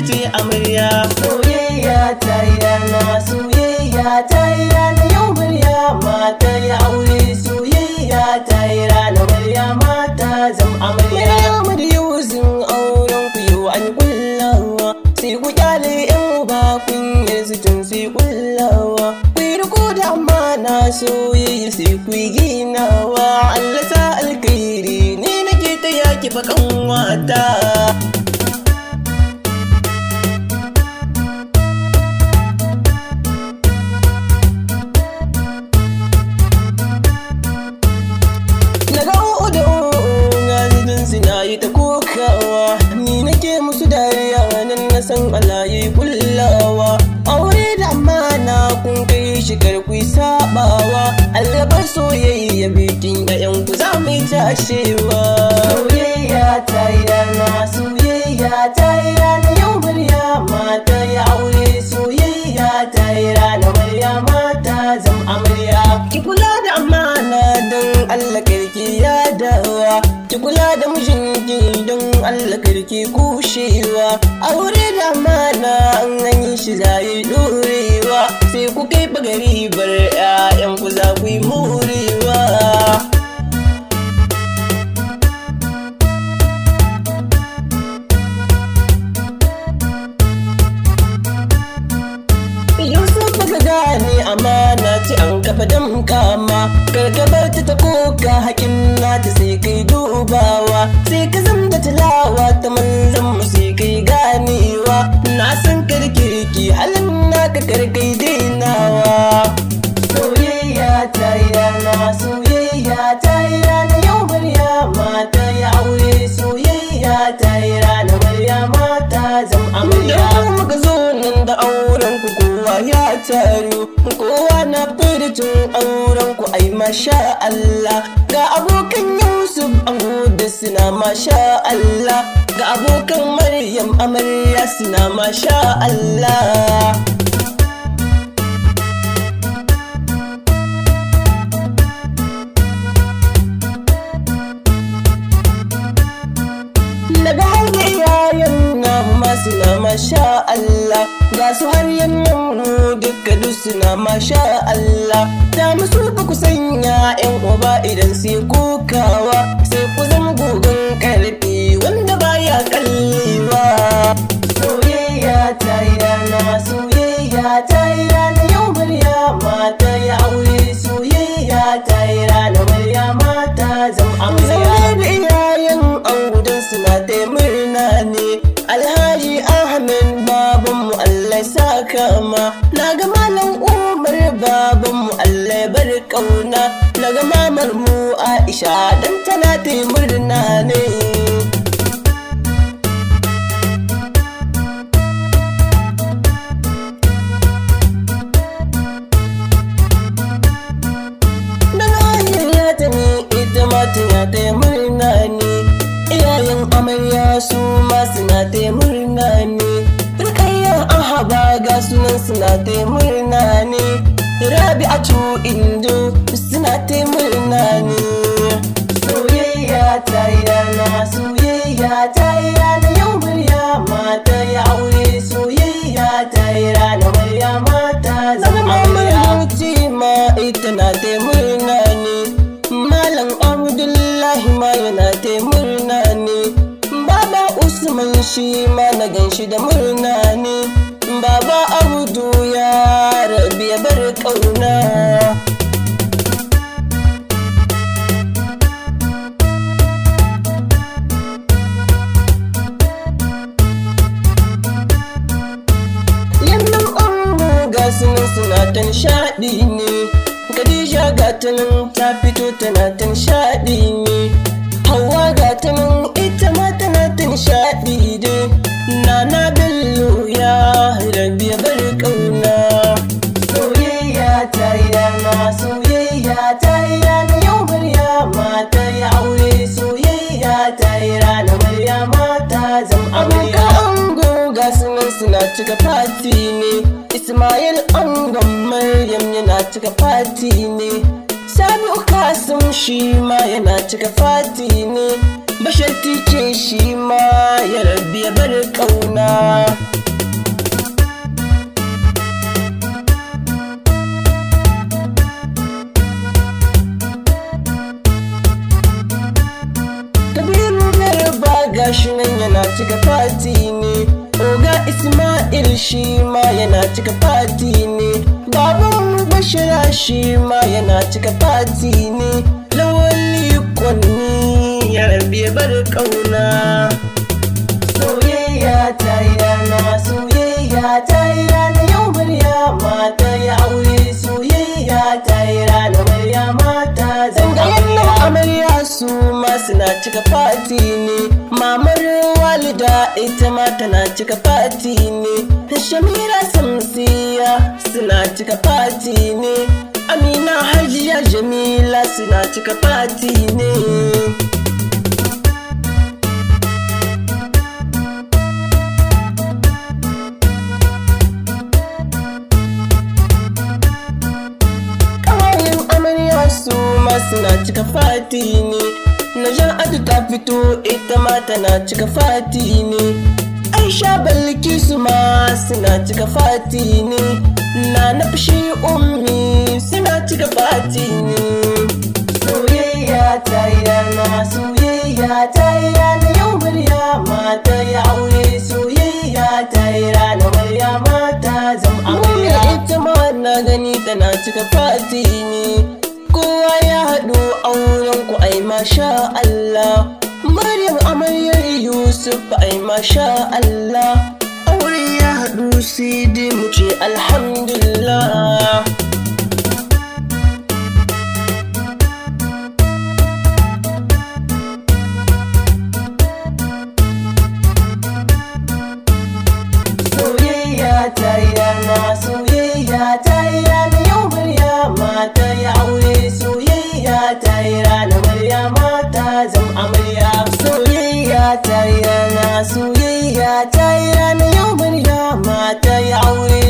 ce amarya. Soyayya ta yi rana, soyayya ta yi rana, yau Maryama ta yi aure. Soyayya ta yi rana, Maryama ta zam amarya. Maryamu da Yusuf auren ku yau an kullawa, sai ku kyale yan uba kunyar su tun sai kullawa. Ku yi riko da amana soyayya sai ku yi ginawa. Allah sa alkhairi ni nake ta yaki bakan wata. Suna yi ta kokawa, ni nake musu dariya nan na san Allah yi kullawa. Aure da amana kun kai shi kar ku sabawa. Allah bar soyayya bikin ƴaƴan ku za mu yi tashewa. Soyayya ta yi rana, soyayya ta yi rana, yau Maryama ta yi aure. Soyayya ta yi rana, Maryama ta zam amarya. Ki kula da amana don Allah karki yadawa, ki kula da mijinki don Allah karki kushewa. Aure da amana an yi shi za yi dorewa, sai ku kai bagari bar 'ya'yan ku za ku yi morewa. Amana ce an kafa damkama, kargabar ta koka hakin nata sai kai dubawa. Sai ka zam da tilawa ta manzan mu sai kai ganewa. Na san karkirki halin naka karkai dainawa. Soyayya ta yi rana, soyayya ta yi rana, yau Maryama ta yi aure. Soyayya ta yi rana, Maryama ta zam amarya. Da muka zo nan da auren ku kowa ya taru, kowa na furtun auren ku ai masha Allah. Ga abokan Yusuf ango da suna masha Allah, ga abokan Maryam amarya suna masha Allah. Daga hanyar yayan namu ma suna masha Allah, ga su har yannan mu duka duk suna masha Allah. Da musu ba ku sanya 'yan uba idan sai kokawa, sai ku zama gogon karfi wanda baya kallewa. Soyayya ta yi rana, soyayya ta yi rana, yau Maryama ta yi aure. Soyayya ta yi rana, Maryama ta zam amarya. Da iyayen angudan suna ta murna ne, Alhaji Ahmed babanmu Allah ya saka ma. Na ga Malam Umar babanmu Allah ya bar kauna, na ga mamar mu Aisha dan tana ta murna ne. Tana ta murna ne, iyayen amarya su ma suna ta murna ne. Rukayya Ahaba ga sunan suna ta murna ne, Rabi'atu Indo suna ta murna ne. Soyayya ta yi rana, soyayya ta yi rana, yau Maryama ta yi aure. Soyayya ta yi rana, Maryama ta zama amarya. Ma ita na ta murna ne, Malam Abdullahi ma yana ta murna ne, Baba Usman shi ma na ganshi da murna ne, Baba Abdu ya rabi ya bar kauna. Yannan ango ga sunan suna ta nishaɗi ne, Khadija ga ta nan ta fito tana ta nishaɗi ne, Hauwa ga ta nan ita ma tana ta nishaɗi ne, Nana Bello ya rabi ya bar kauna. Soyayya ta yi rana, soyayya ta yi rana, yau Maryama ta yi aure. Soyayya ta yi rana, Maryama ta zam amarya. Ango ga sunan suna cika fati ne, Ismail angon Maryam yana cika fati ne, Sabi'u Kasim shi ma yana cika fati ne, Bashar ce shi ma ya rabbi ya bar ƙauna. Kabiru Garba gashi nan yana cika fati ne. Oga Ismail shi ma yana cika fati ne. Baban Bashira shi ma yana cika fati ne. Lawali Kwanni ya rabbi ya bar ƙauna. Soyayya ta yi rana, soyayya ta yi rana, yau Maryama ta yi aure. Soyayya ta yi rana, Maryama ta zama Zangayen amarya su ma suna cika fati ne. Mamar Walida ita ma tana cika fati ne. Shamira Samsiya suna cika fati ne. Amina Hajiya Jamila suna cika fati ne. Su ma suna cika fati ne. Naja'atu ta fito ita ma tana cika fati ne. Aisha Balkisu ma suna cika fati ne. Nana Fushi Ummi suna cika fati ne. Soyayya ta yi rana, soyayya ta yi rana, yau Maryama ta yi aure. Soyayya ta yi rana, Maryama ta zama amarya. Ita ma na gani tana cika fati ne. Kowa ya haɗu auren ku ai masha Allah. Maryam amaryar Yusuf ai masha Allah. Aure ya haɗu sai dai mu ce alhamdulillah. Soyayya ta yi rana, soyayya ta yi rana, yau Maryama ta yi aure. Soyayya ta yi rana, Maryama ta zama amarya. Soyayya ta yi rana, soyayya ta yi rana, yau Maryama ta yi aure.